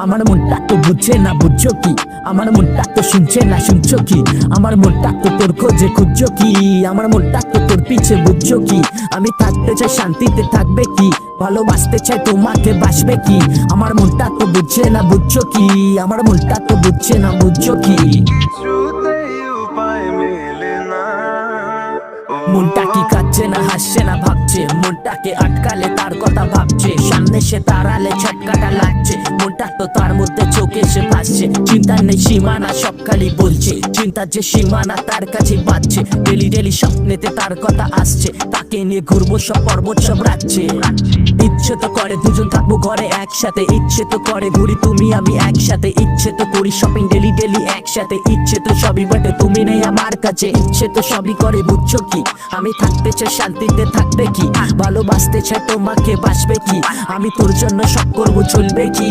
আমার মনটা তো বুঝছে না বুঝছো কি, আমার মনটা তো শুনছে না শুনছো কি, আমার মনটা তো তোর খোঁজে খুঁজছো কি, আমার মনটা তো তোর পিছে বুঝছো কি। আমি থাকতে চাই শান্তিতে থাকবে কি, ভালোবাসতে চাই তোমাকে বাসবে কি, আমার মনটা তো বুঝছে না বুঝছো কি, আমার মনটা তো বুঝছে না বুঝছো কি। মনটা কি কাঁদছে না হাসছে না ভাবছে, মনটাকে আটকালে তার কথা ভাবছে, সামনে সে দাঁড়ালে ছটকাটা লাগছে, মনটা তো তার মধ্যে চোখে সে ভাসছে, চিন্তার নেই সীমানা সব খালি বলছে, চিন্তার যে সীমানা তার কাছে বাজছে, ডেলি ডেলি স্বপ্নেতে তার কথা আসছে, তাকে নিয়ে ঘুরবো সব পর্বত সব রাখছে। ইচ্ছে তো করে দুজন থাকবো ঘরে একসাথে, ইচ্ছে তো করে ঘুরি তুমি আমি একসাথে, ইচ্ছে তো করি শপিং ডেলি ডেলি একসাথে, ইচ্ছে তো সবই বটে তুমি নেই আমার কাছে, ইচ্ছে তো সবই করে বুঝছো কি। আমি থাকতে চাই শান্তিতে থাকবে কি, ভালোবাসতে চাই তোমাকে বাসবে কি, আমি তোর জন্য সব করবো চলবে কি।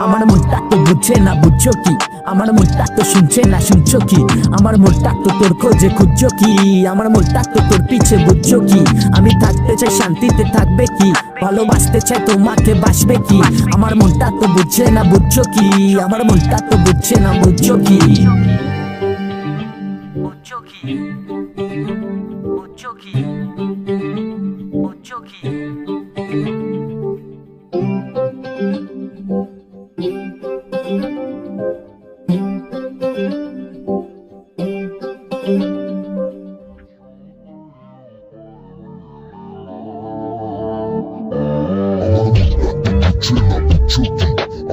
আমার মনটা তো বুঝছে না বুঝছো কি, আমার মনটা তো শুনছে না শুনছো কি, আমার মনটা তো তোর খোঁজে খুঁজছো কি, আমার মনটা তো তোর পিছে বুঝছো কি। আমি থাকতে চাই শান্তিতে থাকবে কি, ভালোবাসতে চাই তোমাকে বাসবে কি, আমার মনটা তো বুঝছে না বুঝছো কি, আমার মনটা তো বুঝছে না বুঝছো কি। বুঝছো কি, বুঝছো কি, বুঝছো কি।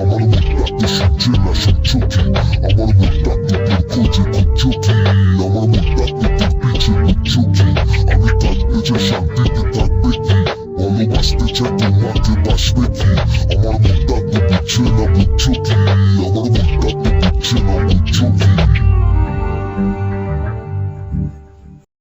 আমার মনটা তো শুনছে না শুনছো কি, আমার মনটা তো তোর খোঁজে খুঁজছো কি, আমার মনটা তো তোর পিছে বুঝছো কি। আমি থাকতে চাই শান্তিতে থাকবে কি, ভালোবাসতে চাই তোমাকে বাসবে কি, আমার মনটা তো বুঝছে না বুঝছো কি, আমার মনটা